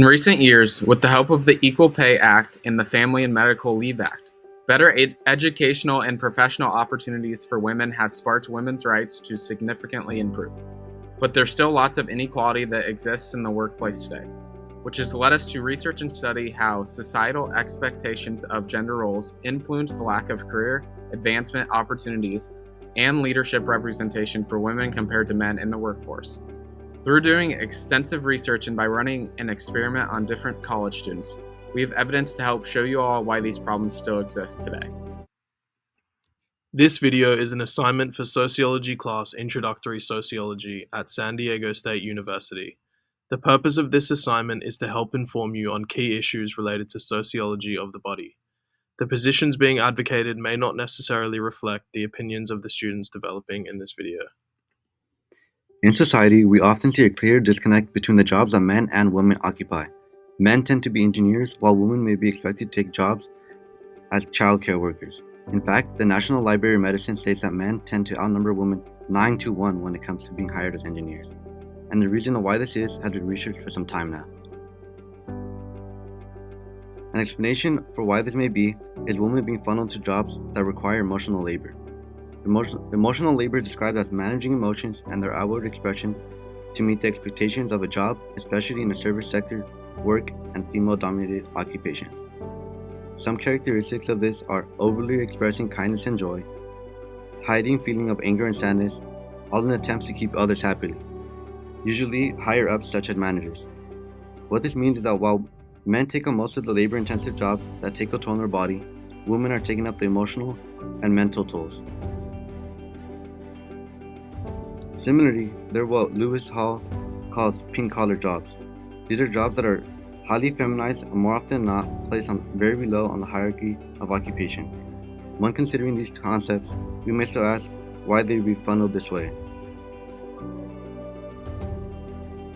In recent years, with the help of the Equal Pay Act and the Family and Medical Leave Act, better educational and professional opportunities for women has sparked women's rights to significantly improve. But there's still lots of inequality that exists in the workplace today, which has led us to research and study how societal expectations of gender roles influence the lack of career advancement opportunities and leadership representation for women compared to men in the workforce. Through doing extensive research and by running an experiment on different college students, we have evidence to help show you all why these problems still exist today. This video is an assignment for Sociology class Introductory Sociology at San Diego State University. The purpose of this assignment is to help inform you on key issues related to sociology of the body. The positions being advocated may not necessarily reflect the opinions of the students developing in this video. In society, we often see a clear disconnect between the jobs that men and women occupy. Men tend to be engineers, while women may be expected to take jobs as childcare workers. In fact, the National Library of Medicine states that men tend to outnumber women 9 to 1 when it comes to being hired as engineers. And the reason why this is has been researched for some time now. An explanation for why this may be is women being funneled to jobs that require emotional labor. Emotional labor is described as managing emotions and their outward expression to meet the expectations of a job, especially in the service sector, work, and female-dominated occupations. Some characteristics of this are overly expressing kindness and joy, hiding feeling of anger and sadness, all in attempts to keep others happy, usually higher ups such as managers. What this means is that while men take on most of the labor-intensive jobs that take a toll on their body, women are taking up the emotional and mental tolls. Similarly, there are what Lewis Hall calls pink-collar jobs. These are jobs that are highly feminized and more often than not placed on very low on the hierarchy of occupation. When considering these concepts, we may still ask why they be funneled this way.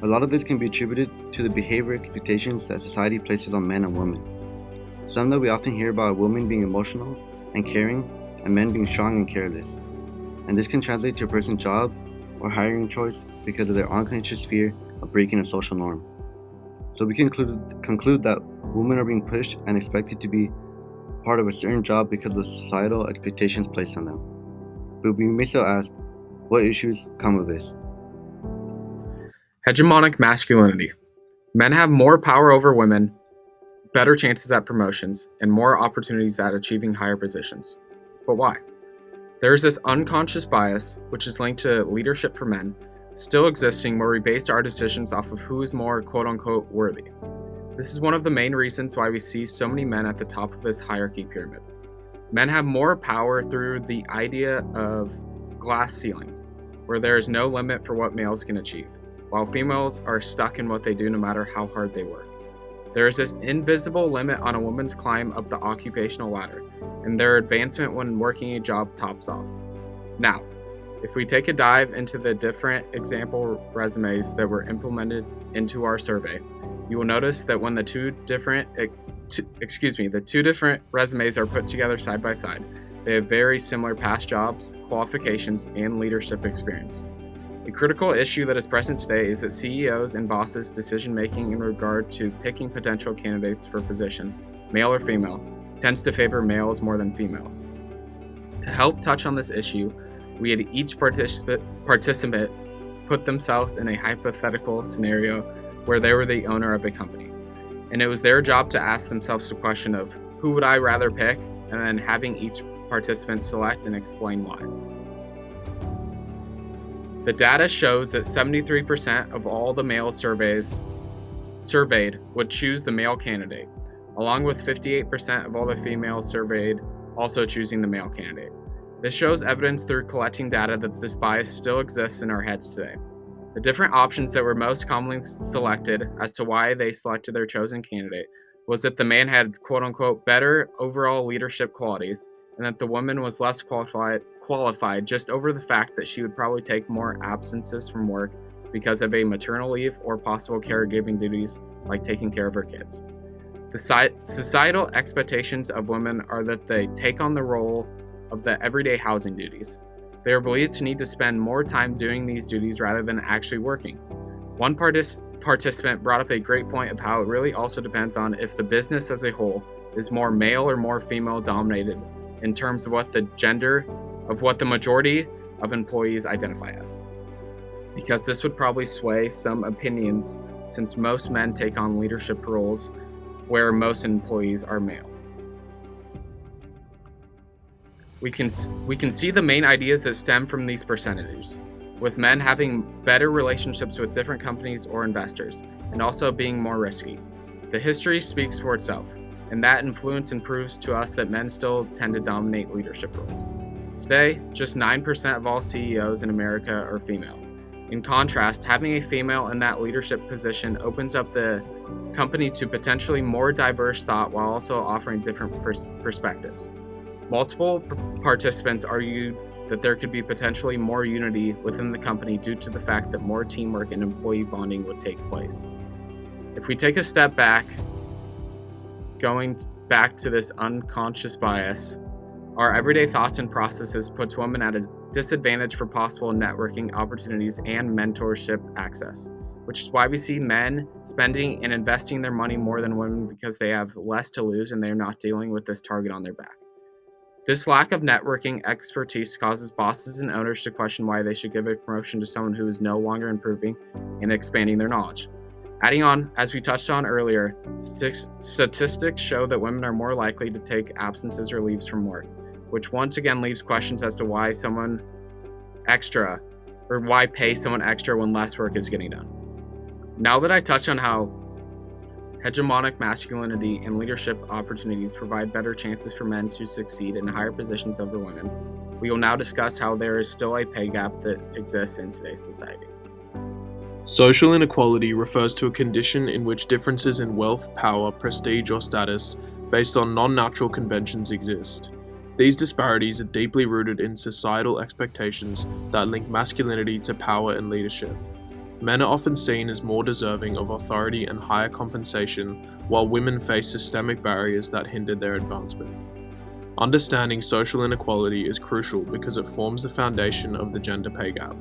A lot of this can be attributed to the behavior expectations that society places on men and women. Some that we often hear about are women being emotional and caring and men being strong and careless. And this can translate to a person's job or hiring choice because of their unconscious fear of breaking a social norm. So we can conclude that women are being pushed and expected to be part of a certain job because of the societal expectations placed on them. But we may still ask, what issues come of this? Hegemonic masculinity. Men have more power over women, better chances at promotions, and more opportunities at achieving higher positions. But why? There is this unconscious bias, which is linked to leadership for men, still existing where we based our decisions off of who is more quote-unquote worthy. This is one of the main reasons why we see so many men at the top of this hierarchy pyramid. Men have more power through the idea of glass ceiling, where there is no limit for what males can achieve, while females are stuck in what they do no matter how hard they work. There is this invisible limit on a woman's climb up the occupational ladder, and their advancement when working a job tops off. Now, if we take a dive into the different example resumes that were implemented into our survey, you will notice that when the two different resumes are put together side by side, they have very similar past jobs, qualifications, and leadership experience. A critical issue that is present today is that CEOs and bosses' decision-making in regard to picking potential candidates for position, male or female, tends to favor males more than females. To help touch on this issue, we had each participant put themselves in a hypothetical scenario where they were the owner of a company. And it was their job to ask themselves the question of, who would I rather pick? And then having each participant select and explain why. The data shows that 73% of all the males surveyed would choose the male candidate, along with 58% of all the females surveyed also choosing the male candidate. This shows evidence through collecting data that this bias still exists in our heads today. The different options that were most commonly selected as to why they selected their chosen candidate was that the man had quote-unquote better overall leadership qualities and that the woman was less qualified just over the fact that she would probably take more absences from work because of a maternal leave or possible caregiving duties like taking care of her kids. The societal expectations of women are that they take on the role of the everyday housing duties. They are believed to need to spend more time doing these duties rather than actually working. One participant brought up a great point of how it really also depends on if the business as a whole is more male or more female dominated in terms of what the gender of what the majority of employees identify as. Because this would probably sway some opinions since most men take on leadership roles where most employees are male. We can see the main ideas that stem from these percentages, with men having better relationships with different companies or investors, and also being more risky. The history speaks for itself, and that influence proves to us that men still tend to dominate leadership roles. Today, just 9% of all CEOs in America are female. In contrast, having a female in that leadership position opens up the company to potentially more diverse thought while also offering different perspectives. Multiple participants argued that there could be potentially more unity within the company due to the fact that more teamwork and employee bonding would take place. If we take a step back, going back to this unconscious bias, our everyday thoughts and processes puts women at a disadvantage for possible networking opportunities and mentorship access, which is why we see men spending and investing their money more than women because they have less to lose and they're not dealing with this target on their back. This lack of networking expertise causes bosses and owners to question why they should give a promotion to someone who is no longer improving and expanding their knowledge. Adding on, as we touched on earlier, statistics show that women are more likely to take absences or leaves from work, which once again leaves questions as to why someone extra or why pay someone extra when less work is getting done. Now that I touch on how hegemonic masculinity and leadership opportunities provide better chances for men to succeed in higher positions over women, we will now discuss how there is still a pay gap that exists in today's society. Social inequality refers to a condition in which differences in wealth, power, prestige, or status based on non-natural conventions exist. These disparities are deeply rooted in societal expectations that link masculinity to power and leadership. Men are often seen as more deserving of authority and higher compensation, while women face systemic barriers that hinder their advancement. Understanding social inequality is crucial because it forms the foundation of the gender pay gap.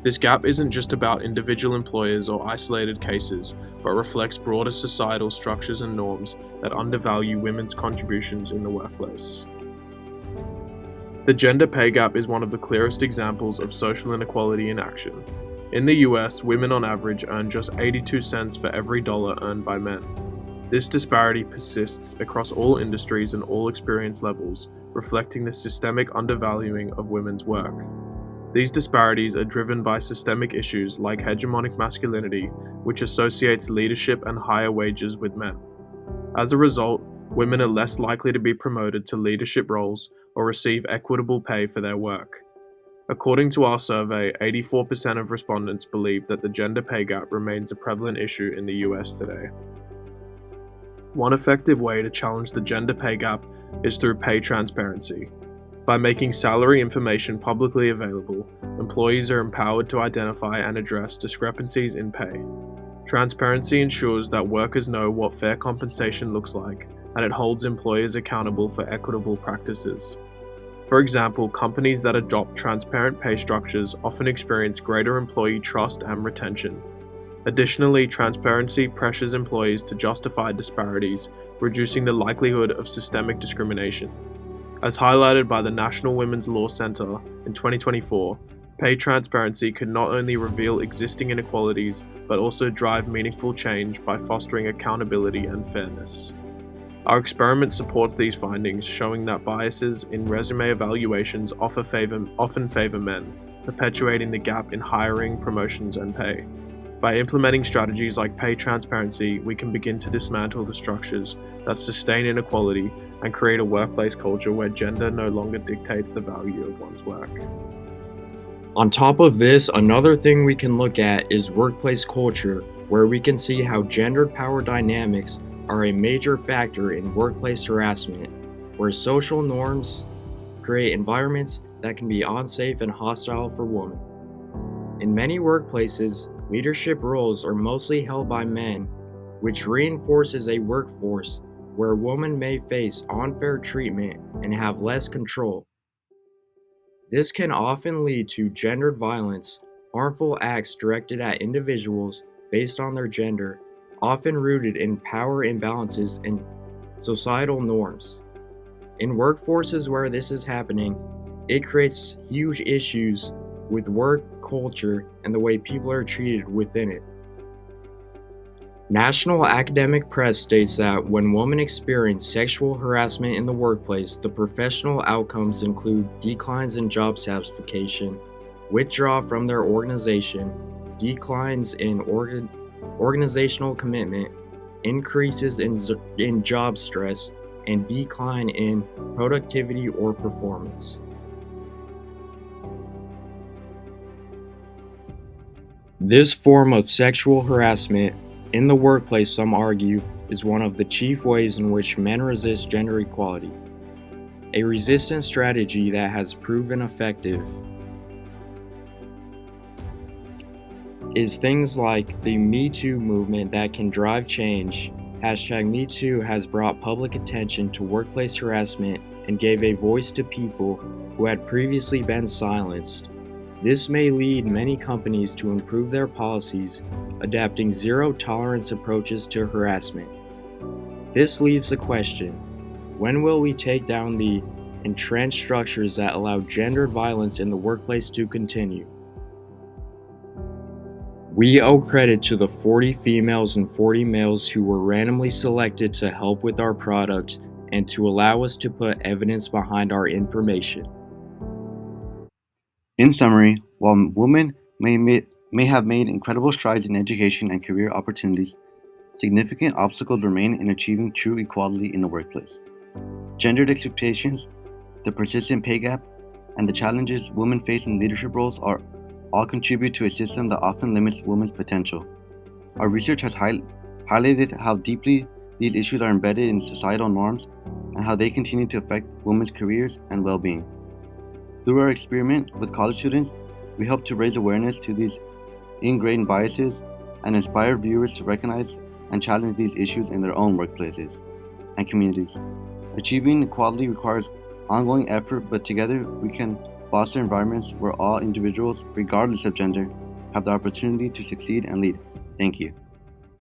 This gap isn't just about individual employers or isolated cases, but reflects broader societal structures and norms that undervalue women's contributions in the workplace. The gender pay gap is one of the clearest examples of social inequality in action. In the US, women on average earn just 82 cents for every dollar earned by men. This disparity persists across all industries and all experience levels, reflecting the systemic undervaluing of women's work. These disparities are driven by systemic issues like hegemonic masculinity, which associates leadership and higher wages with men. As a result, women are less likely to be promoted to leadership roles or receive equitable pay for their work. According to our survey, 84% of respondents believe that the gender pay gap remains a prevalent issue in the US today. One effective way to challenge the gender pay gap is through pay transparency. By making salary information publicly available, employees are empowered to identify and address discrepancies in pay. Transparency ensures that workers know what fair compensation looks like, and it holds employers accountable for equitable practices. For example, companies that adopt transparent pay structures often experience greater employee trust and retention. Additionally, transparency pressures employees to justify disparities, reducing the likelihood of systemic discrimination. As highlighted by the National Women's Law Center in 2024, pay transparency can not only reveal existing inequalities, but also drive meaningful change by fostering accountability and fairness. Our experiment supports these findings, showing that biases in resume evaluations often favor men, perpetuating the gap in hiring, promotions, and pay. By implementing strategies like pay transparency, we can begin to dismantle the structures that sustain inequality and create a workplace culture where gender no longer dictates the value of one's work. On top of this, another thing we can look at is workplace culture, where we can see how gendered power dynamics are a major factor in workplace harassment, where social norms create environments that can be unsafe and hostile for women. In many workplaces, leadership roles are mostly held by men, which reinforces a workforce where women may face unfair treatment and have less control. This can often lead to gendered violence, harmful acts directed at individuals, based on their gender, often rooted in power imbalances and societal norms. In workforces where this is happening, it creates huge issues with work culture and the way people are treated within it. National Academic Press states that when women experience sexual harassment in the workplace, the professional outcomes include declines in job satisfaction, withdrawal from their organization, declines in organizational commitment, increases in job stress, and decline in productivity or performance. This form of sexual harassment in the workplace, some argue, is one of the chief ways in which men resist gender equality. A resistance strategy that has proven effective is things like the Me Too movement that can drive change. #MeToo has brought public attention to workplace harassment and gave a voice to people who had previously been silenced. This may lead many companies to improve their policies, adapting zero-tolerance approaches to harassment. This leaves the question, when will we take down the entrenched structures that allow gendered violence in the workplace to continue? We owe credit to the 40 females and 40 males who were randomly selected to help with our product and to allow us to put evidence behind our information. In summary, while women may have made incredible strides in education and career opportunities, significant obstacles remain in achieving true equality in the workplace. Gendered expectations, the persistent pay gap, and the challenges women face in leadership roles all contribute to a system that often limits women's potential. Our research has highlighted how deeply these issues are embedded in societal norms and how they continue to affect women's careers and well-being. Through our experiment with college students, we hope to raise awareness to these ingrained biases and inspire viewers to recognize and challenge these issues in their own workplaces and communities. Achieving equality requires ongoing effort, but together we can foster environments where all individuals, regardless of gender, have the opportunity to succeed and lead. Thank you.